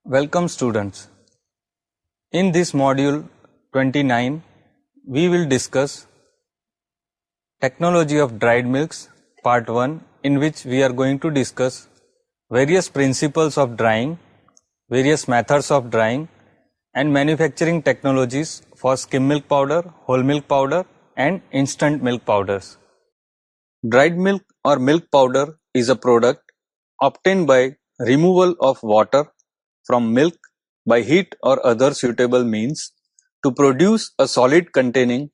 Welcome students. In this module 29, we will discuss Technology of Dried Milks Part 1, in which we are going to discuss various principles of drying, various methods of drying, and manufacturing technologies for skim milk powder, whole milk powder, and instant milk powders. Dried milk or milk powder is a product obtained by removal of water from milk by heat or other suitable means to produce a solid containing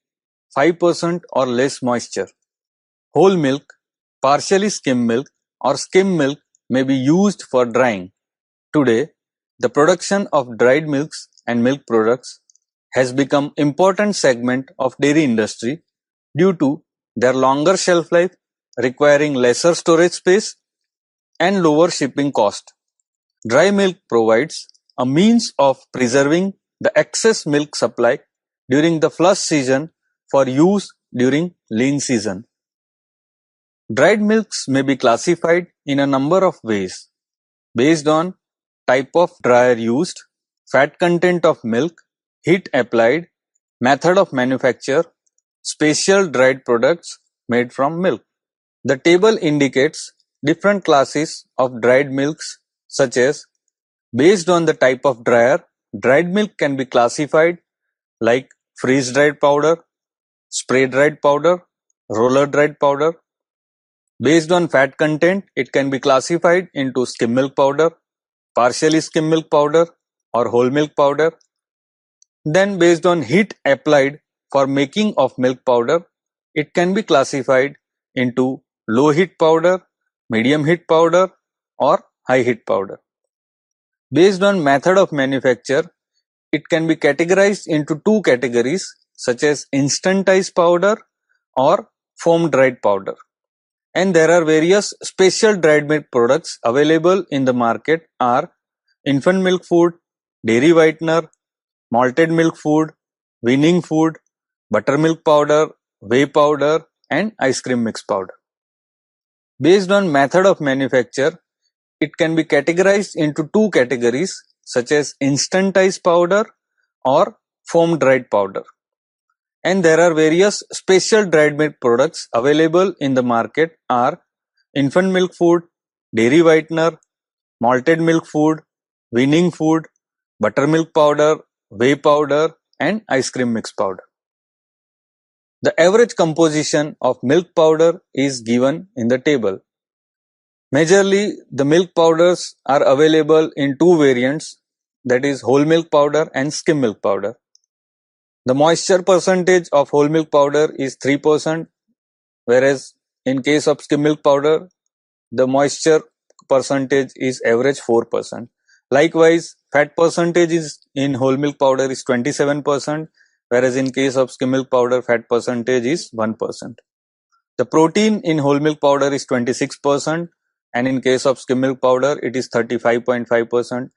5% or less moisture. Whole milk, partially skim milk, or skim milk may be used for drying. Today, the production of dried milks and milk products has become important segment of dairy industry due to their longer shelf life, requiring lesser storage space and lower shipping cost. Dry milk provides a means of preserving the excess milk supply during the flush season for use during lean season. Dried milks may be classified in a number of ways based on type of dryer used, fat content of milk, heat applied, method of manufacture, special dried products made from milk. The table indicates different classes of dried milks such as based on the type of dryer, dried milk can be classified like freeze-dried powder, spray-dried powder, roller-dried powder. Based on fat content, it can be classified into skim milk powder, partially skim milk powder, or whole milk powder. Then based on heat applied for making of milk powder, it can be classified into low heat powder, medium heat powder, or high heat powder. Based on method of manufacture, it can be categorized into two categories such as instantized powder or foam dried powder. And there are various special dried milk products available in the market are infant milk food, dairy whitener, malted milk food, weaning food, buttermilk powder, whey powder, and ice cream mix powder. Based on method of manufacture, it can be categorized into two categories such as instantized powder or foam dried powder. And there are various special dried milk products available in the market are infant milk food, dairy whitener, malted milk food, weaning food, buttermilk powder, whey powder, and ice cream mix powder. The average composition of milk powder is given in the table. Majorly, the milk powders are available in two variants, that is whole milk powder and skim milk powder. The moisture percentage of whole milk powder is 3%, whereas in case of skim milk powder, the moisture percentage is average 4%. Likewise, fat percentage is in whole milk powder is 27%, whereas in case of skim milk powder, fat percentage is 1%. The protein in whole milk powder is 26%, and in case of skim milk powder, it is 35.5%.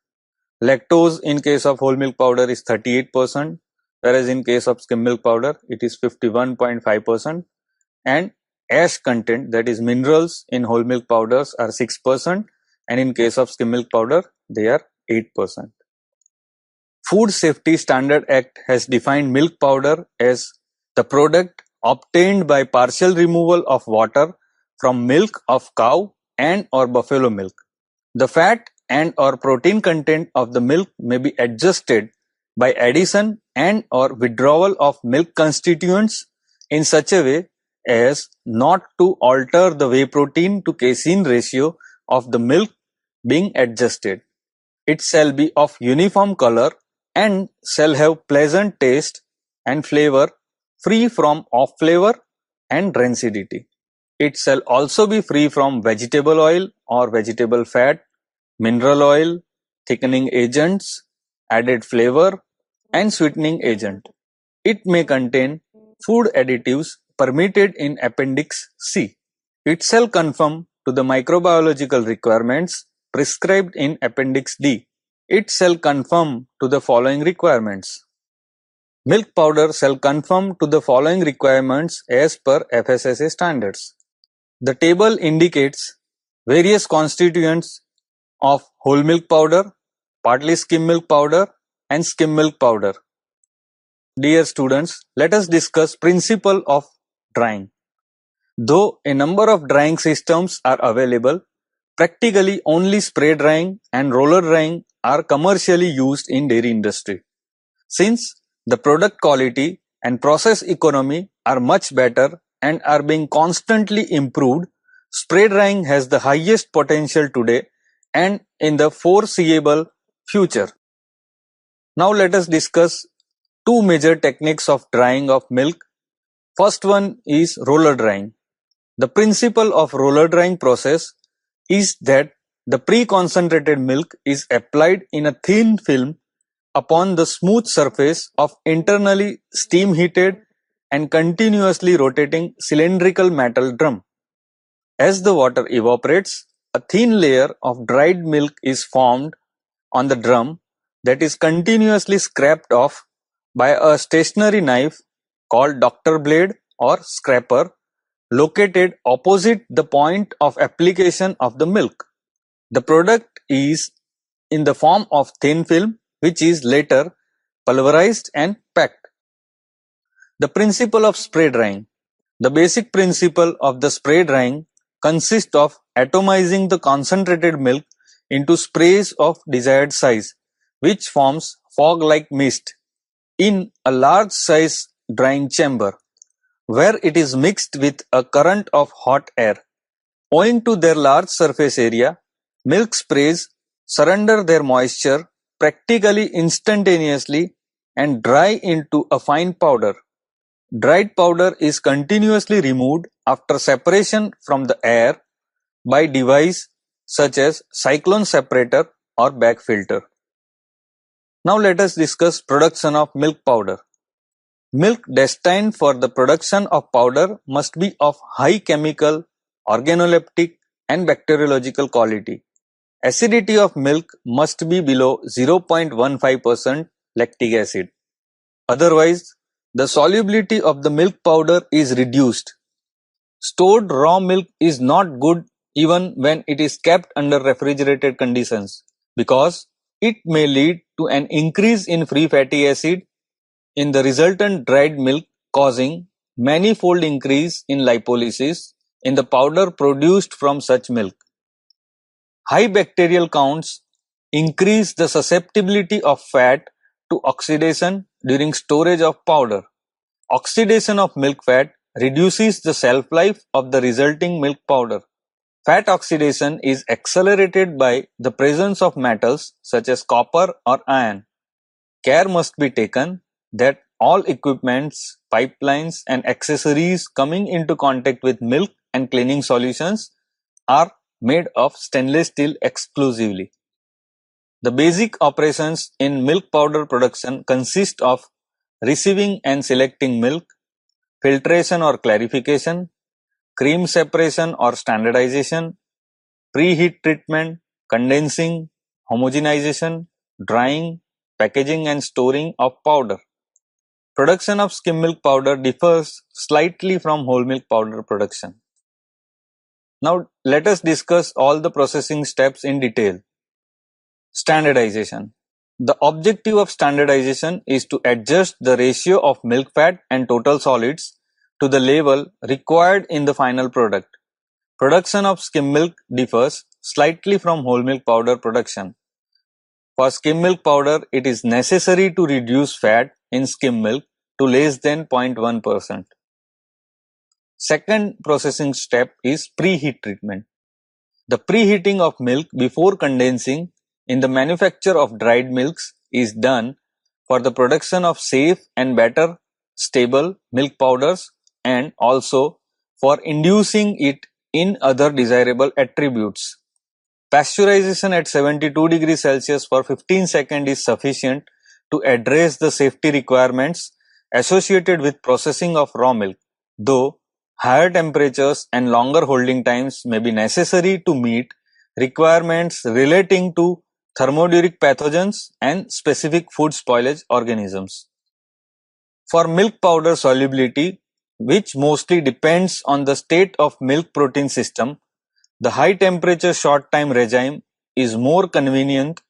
Lactose in case of whole milk powder is 38%, whereas in case of skim milk powder, it is 51.5%. And ash content, that is minerals in whole milk powders are 6%, and in case of skim milk powder, they are 8%. Food Safety Standard Act has defined milk powder as the product obtained by partial removal of water from milk of cow and or buffalo milk. The fat and or protein content of the milk may be adjusted by addition and or withdrawal of milk constituents in such a way as not to alter the whey protein to casein ratio of the milk being adjusted. It shall be of uniform color and shall have pleasant taste and flavor, free from off flavor and rancidity. It shall also be free from vegetable oil or vegetable fat, mineral oil, thickening agents, added flavor, and sweetening agent. It may contain food additives permitted in Appendix C. It shall conform to the microbiological requirements prescribed in Appendix D. It shall conform to the following requirements. Milk powder shall conform to the following requirements as per FSSA standards. The table indicates various constituents of whole milk powder partly skim milk powder and skim milk powder. Dear students, let us discuss principle of drying. Though a number of drying systems are available, practically only spray drying and roller drying are commercially used in dairy industry. Since the product quality and process economy are much better and are being constantly improved, spray drying has the highest potential today and in the foreseeable future. Now let us discuss two major techniques of drying of milk. First one is roller drying. The principle of roller drying process is that the pre-concentrated milk is applied in a thin film upon the smooth surface of internally steam heated and continuously rotating cylindrical metal drum. As the water evaporates, a thin layer of dried milk is formed on the drum that is continuously scraped off by a stationary knife called doctor blade or scraper located opposite the point of application of the milk. The product is in the form of thin film which is later pulverized and packed. The principle of spray drying. The basic principle of the spray drying consists of atomizing the concentrated milk into sprays of desired size, which forms fog-like mist in a large size drying chamber, where it is mixed with a current of hot air. Owing to their large surface area, milk sprays surrender their moisture practically instantaneously and dry into a fine powder. Dried powder is continuously removed after separation from the air by device such as cyclone separator or bag filter. Now let us discuss production of milk powder. Milk destined for the production of powder must be of high chemical, organoleptic and bacteriological quality. Acidity of milk must be below 0.15% lactic acid. Otherwise, the solubility of the milk powder is reduced. Stored raw milk is not good even when it is kept under refrigerated conditions because it may lead to an increase in free fatty acid in the resultant dried milk, causing manifold increase in lipolysis in the powder produced from such milk. High bacterial counts increase the susceptibility of fat to oxidation during storage of powder. Oxidation of milk fat reduces the shelf life of the resulting milk powder. Fat oxidation is accelerated by the presence of metals such as copper or iron. Care must be taken that all equipments, pipelines and accessories coming into contact with milk and cleaning solutions are made of stainless steel exclusively. The basic operations in milk powder production consist of receiving and selecting milk, filtration or clarification, cream separation or standardization, preheat treatment, condensing, homogenization, drying, packaging and storing of powder. Production of skim milk powder differs slightly from whole milk powder production. Now let us discuss all the processing steps in detail. Standardization. The objective of standardization is to adjust the ratio of milk fat and total solids to the level required in the final product. Production of skim milk differs slightly from whole milk powder production. For skim milk powder, it is necessary to reduce fat in skim milk to less than 0.1%. Second processing step is preheat treatment. The preheating of milk before condensing in the manufacture of dried milks is done for the production of safe and better stable milk powders and also for inducing it in other desirable attributes. Pasteurization at 72 degrees Celsius for 15 seconds is sufficient to address the safety requirements associated with processing of raw milk, though higher temperatures and longer holding times may be necessary to meet requirements relating to thermoduric pathogens and specific food spoilage organisms. For milk powder solubility, which mostly depends on the state of milk protein system, the high temperature short time regime is more convenient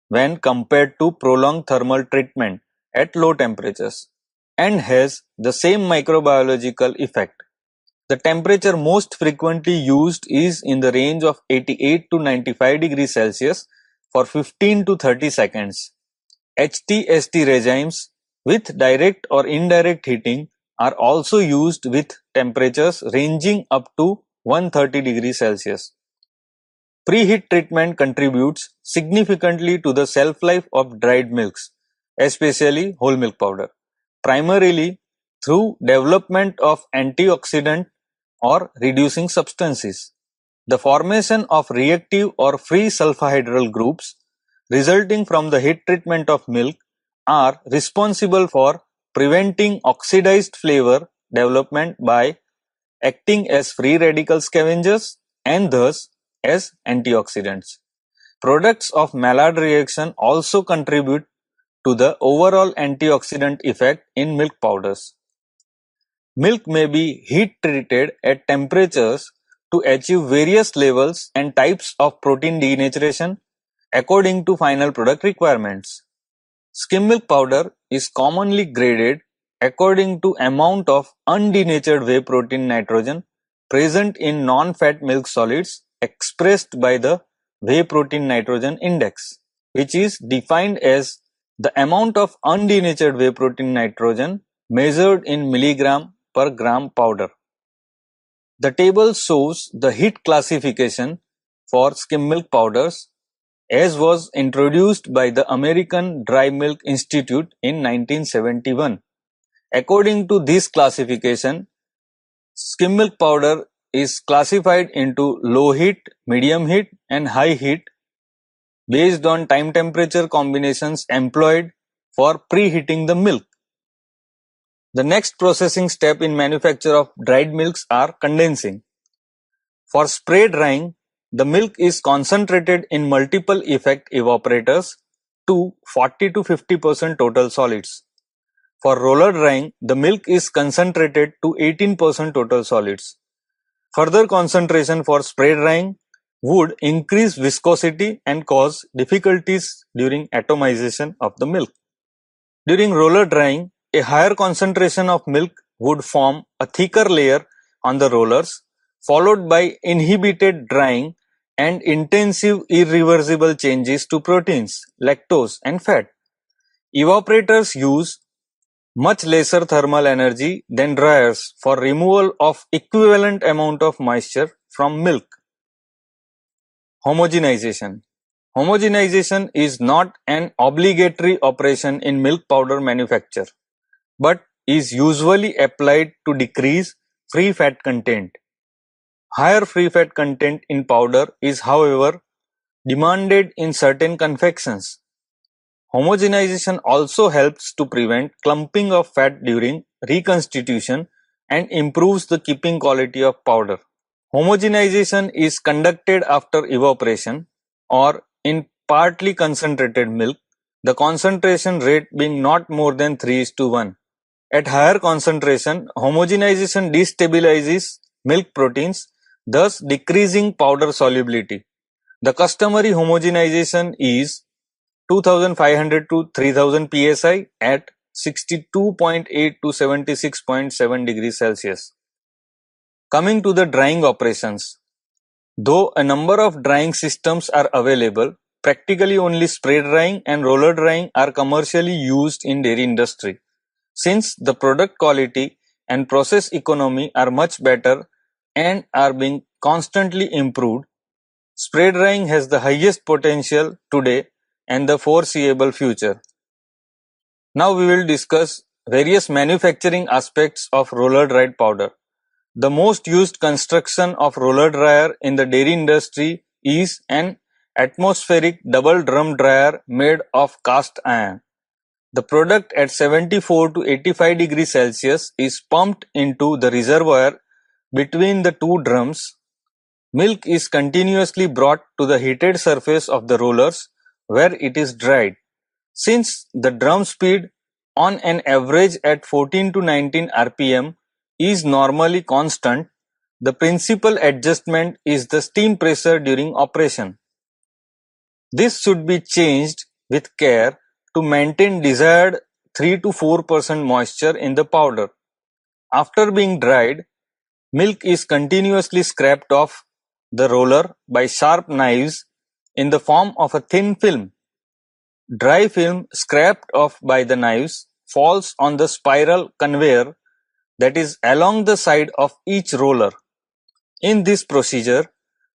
when compared to prolonged thermal treatment at low temperatures and has the same microbiological effect. The temperature most frequently used is in the range of 88 to 95 degrees Celsius for 15 to 30 seconds. HT-ST regimes with direct or indirect heating are also used with temperatures ranging up to 130 degrees Celsius. Preheat treatment contributes significantly to the shelf life of dried milks, especially whole milk powder, primarily through development of antioxidant or reducing substances. The formation of reactive or free sulfhydryl groups resulting from the heat treatment of milk are responsible for preventing oxidized flavor development by acting as free radical scavengers and thus as antioxidants. Products of Maillard reaction also contribute to the overall antioxidant effect in milk powders. Milk may be heat treated at temperatures to achieve various levels and types of protein denaturation according to final product requirements. Skim milk powder is commonly graded according to amount of undenatured whey protein nitrogen present in non-fat milk solids expressed by the whey protein nitrogen index, which is defined as the amount of undenatured whey protein nitrogen measured in milligram per gram powder. The table shows the heat classification for skim milk powders as was introduced by the American Dry Milk Institute in 1971. According to this classification, skim milk powder is classified into low heat, medium heat and high heat based on time temperature combinations employed for preheating the milk. The next processing step in manufacture of dried milks are condensing. For spray drying, the milk is concentrated in multiple effect evaporators to 40 to 50% total solids. For roller drying, the milk is concentrated to 18% total solids. Further concentration for spray drying would increase viscosity and cause difficulties during atomization of the milk. During roller drying, a higher concentration of milk would form a thicker layer on the rollers, followed by inhibited drying and intensive irreversible changes to proteins, lactose and fat. Evaporators use much lesser thermal energy than dryers for removal of equivalent amount of moisture from milk. Homogenization. Homogenization is not an obligatory operation in milk powder manufacture, but is usually applied to decrease free fat content. Higher free fat content in powder is, however, demanded in certain confections. Homogenization also helps to prevent clumping of fat during reconstitution and improves the keeping quality of powder. Homogenization is conducted after evaporation or in partly concentrated milk, the concentration rate being not more than 3:1. At higher concentration, homogenization destabilizes milk proteins, thus decreasing powder solubility. The customary homogenization is 2500 to 3000 psi at 62.8 to 76.7 degrees Celsius. Coming to the drying operations. Though a number of drying systems are available, practically only spray drying and roller drying are commercially used in dairy industry. Since the product quality and process economy are much better and are being constantly improved, spray drying has the highest potential today and the foreseeable future. Now we will discuss various manufacturing aspects of roller dried powder. The most used construction of roller dryer in the dairy industry is an atmospheric double drum dryer made of cast iron. The product at 74 to 85 degrees Celsius is pumped into the reservoir between the two drums. Milk is continuously brought to the heated surface of the rollers where it is dried. Since the drum speed on an average at 14 to 19 rpm is normally constant, the principal adjustment is the steam pressure during operation. This should be changed with care to maintain desired 3 to 4% moisture in the powder. After being dried, milk is continuously scraped off the roller by sharp knives in the form of a thin film. Dry film scraped off by the knives falls on the spiral conveyor that is along the side of each roller. In this procedure,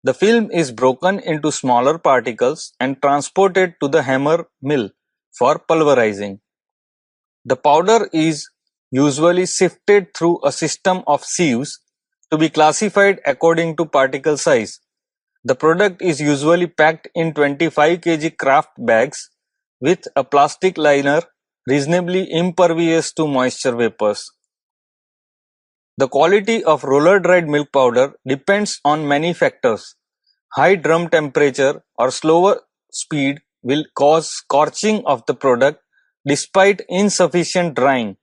the film is broken into smaller particles and transported to the hammer mill for pulverizing. The powder is usually sifted through a system of sieves to be classified according to particle size. The product is usually packed in 25 kg kraft bags with a plastic liner reasonably impervious to moisture vapors. The quality of roller-dried milk powder depends on many factors. High drum temperature or slower speed will cause scorching of the product despite insufficient drying.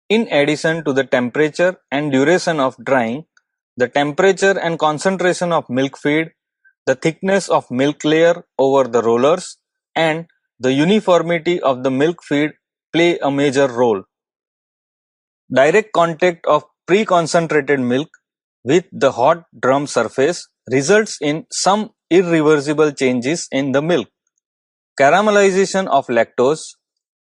In addition to the temperature and duration of drying, the temperature and concentration of milk feed, the thickness of milk layer over the rollers, and the uniformity of the milk feed play a major role. Direct contact of pre-concentrated milk with the hot drum surface results in some irreversible changes in the milk. Caramelization of lactose,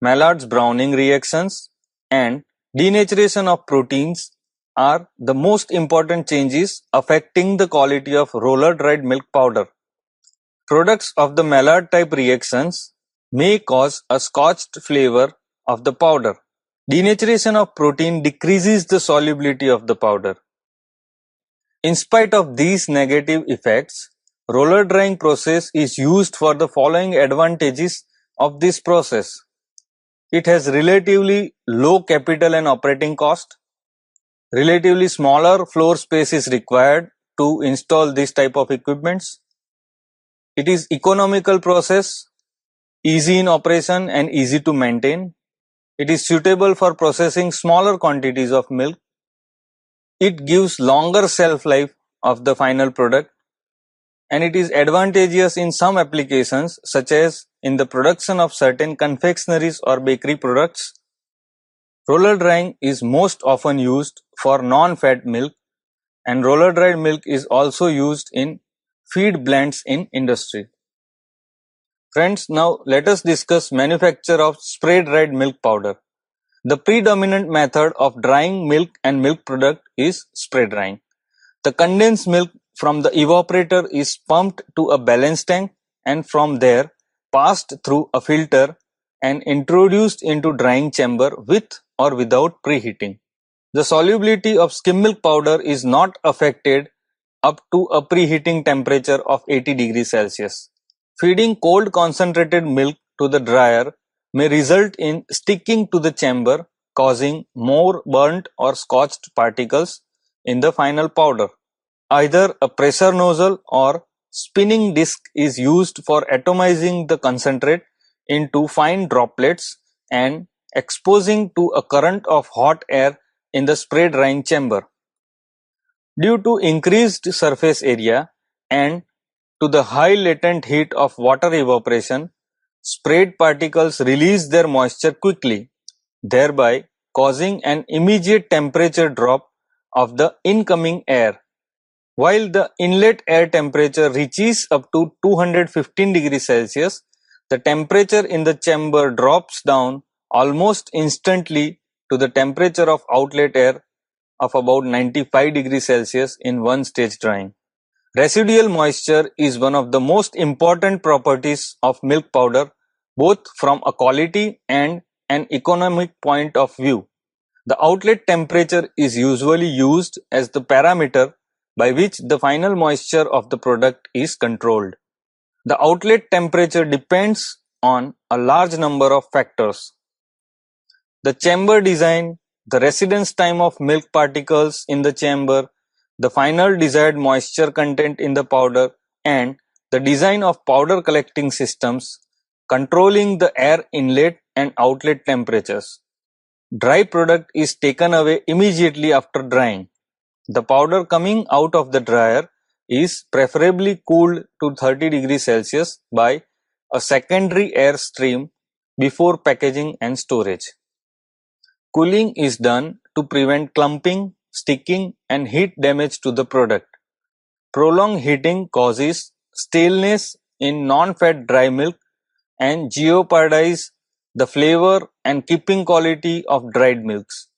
Maillard's browning reactions, and denaturation of proteins are the most important changes affecting the quality of roller-dried milk powder. Products of the Maillard type reactions may cause a scotched flavor of the powder. Denaturation of protein decreases the solubility of the powder. In spite of these negative effects, roller drying process is used for the following advantages of this process. It has relatively low capital and operating cost. Relatively smaller floor space is required to install this type of equipments. It is economical process, easy in operation and easy to maintain. It is suitable for processing smaller quantities of milk. It gives longer shelf life of the final product, and it is advantageous in some applications such as in the production of certain confectionaries or bakery products. Roller drying is most often used for non-fat milk, and roller dried milk is also used in feed blends in industry. Friends, now let us discuss manufacture of spray dried milk powder. The predominant method of drying milk and milk product is spray drying. The condensed milk from the evaporator is pumped to a balance tank and from there passed through a filter and introduced into drying chamber with or without preheating. The solubility of skim milk powder is not affected up to a preheating temperature of 80 degrees Celsius. Feeding cold concentrated milk to the dryer may result in sticking to the chamber, causing more burnt or scorched particles in the final powder. Either a pressure nozzle or spinning disc is used for atomizing the concentrate into fine droplets and exposing to a current of hot air in the spray drying chamber. Due to increased surface area and to the high latent heat of water evaporation, sprayed particles release their moisture quickly, thereby causing an immediate temperature drop of the incoming air. While the inlet air temperature reaches up to 215 degrees Celsius, the temperature in the chamber drops down almost instantly to the temperature of outlet air of about 95 degrees Celsius in one stage drying. Residual moisture is one of the most important properties of milk powder, both from a quality and an economic point of view. The outlet temperature is usually used as the parameter by which the final moisture of the product is controlled. The outlet temperature depends on a large number of factors. The chamber design, the residence time of milk particles in the chamber, the final desired moisture content in the powder, and the design of powder collecting systems controlling the air inlet and outlet temperatures. Dry product is taken away immediately after drying. The powder coming out of the dryer is preferably cooled to 30 degrees Celsius by a secondary air stream before packaging and storage. Cooling is done to prevent clumping, sticking, and heat damage to the product. Prolonged heating causes staleness in non-fat dry milk and jeopardize the flavor and keeping quality of dried milks.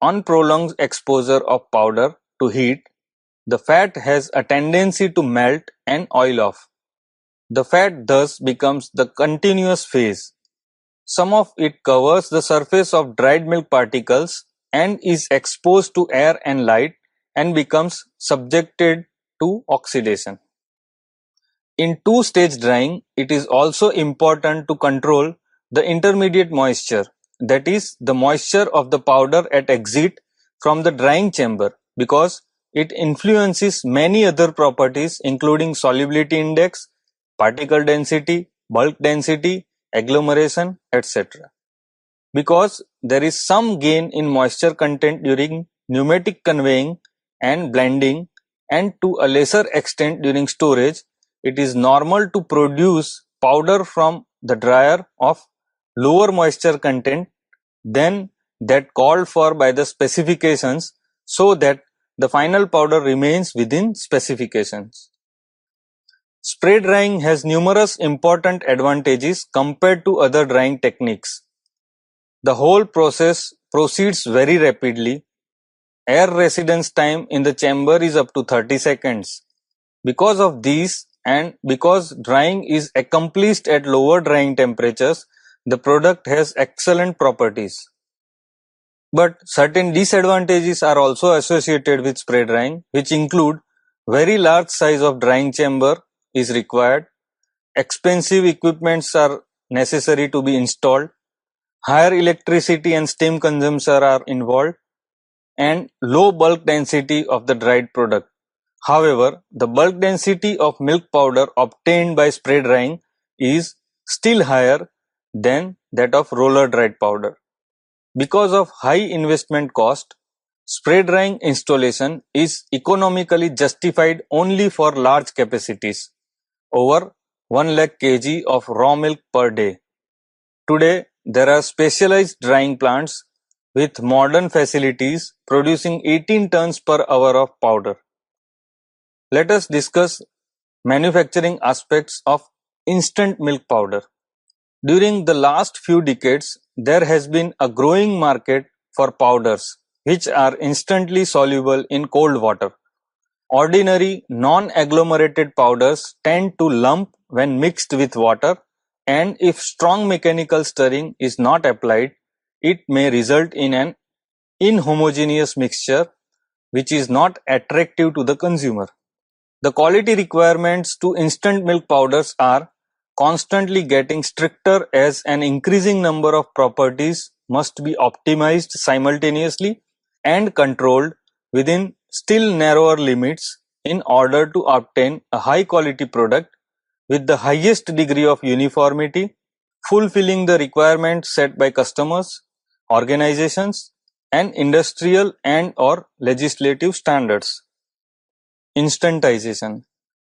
On prolonged exposure of powder to heat, the fat has a tendency to melt and oil off. The fat thus becomes the continuous phase. Some of it covers the surface of dried milk particles and is exposed to air and light and becomes subjected to oxidation. In two-stage drying, it is also important to control the intermediate moisture, that is, the moisture of the powder at exit from the drying chamber, because it influences many other properties including solubility index, particle density, bulk density, agglomeration, etc. Because there is some gain in moisture content during pneumatic conveying and blending, and to a lesser extent during storage, it is normal to produce powder from the dryer of lower moisture content than that called for by the specifications, so that the final powder remains within specifications. Spray drying has numerous important advantages compared to other drying techniques. The whole process proceeds very rapidly. Air residence time in the chamber is up to 30 seconds. Because of these, and because drying is accomplished at lower drying temperatures, the product has excellent properties. But certain disadvantages are also associated with spray drying, which include very large size of drying chamber is required, expensive equipments are necessary to be installed, higher electricity and steam consumption are involved, and low bulk density of the dried product. However, the bulk density of milk powder obtained by spray drying is still higher than that of roller dried powder. Because of high investment cost, spray drying installation is economically justified only for large capacities, over 1 lakh kg of raw milk per day. Today, there are specialized drying plants with modern facilities producing 18 tons per hour of powder. Let us discuss manufacturing aspects of instant milk powder. During the last few decades, there has been a growing market for powders which are instantly soluble in cold water. Ordinary non-agglomerated powders tend to lump when mixed with water, and if strong mechanical stirring is not applied, it may result in an inhomogeneous mixture which is not attractive to the consumer. The quality requirements to instant milk powders are constantly getting stricter as an increasing number of properties must be optimized simultaneously and controlled within still narrower limits in order to obtain a high quality product with the highest degree of uniformity, fulfilling the requirements set by customers, organizations, and industrial and or legislative standards. Instantization.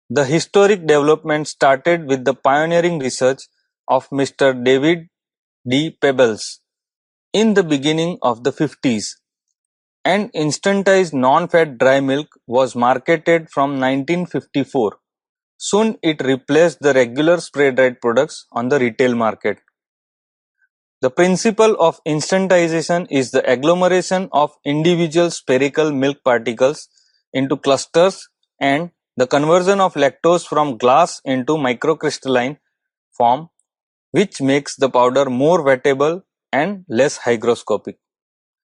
The historic development started with the pioneering research of Mr. David D. Pebbles in the beginning of the 50s, and instantized non-fat dry milk was marketed from 1954. Soon it replaced the regular spray-dried products on the retail market. The principle of instantization is the agglomeration of individual spherical milk particles into clusters and the conversion of lactose from glass into microcrystalline form, which makes the powder more wettable and less hygroscopic.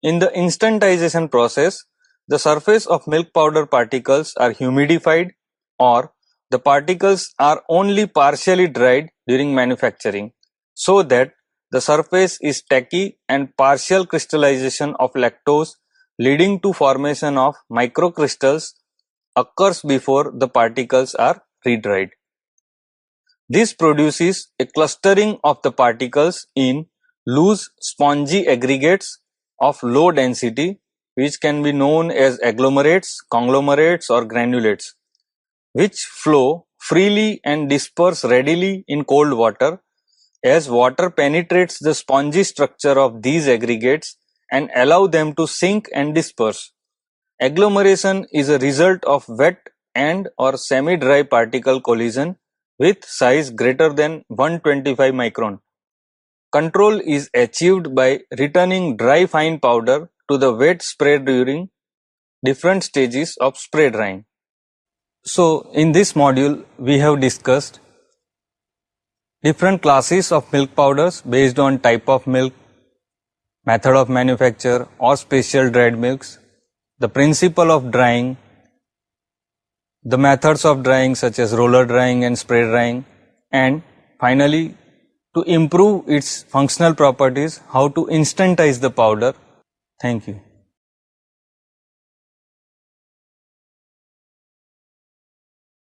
In the instantization process, the surface of milk powder particles are humidified, or the particles are only partially dried during manufacturing, so that the surface is tacky and partial crystallization of lactose leading to formation of microcrystals occurs before the particles are re-dried. This produces a clustering of the particles in loose spongy aggregates of low density, which can be known as agglomerates, conglomerates, or granulates, which flow freely and disperse readily in cold water, as water penetrates the spongy structure of these aggregates and allow them to sink and disperse. Agglomeration is a result of wet and or semi-dry particle collision with size greater than 125 micron. Control is achieved by returning dry fine powder to the wet spray during different stages of spray drying. So in this module we have discussed different classes of milk powders based on type of milk, method of manufacture or special dried milks, the principle of drying, the methods of drying such as roller drying and spray drying, and finally to improve its functional properties, how to instantize the powder. Thank you.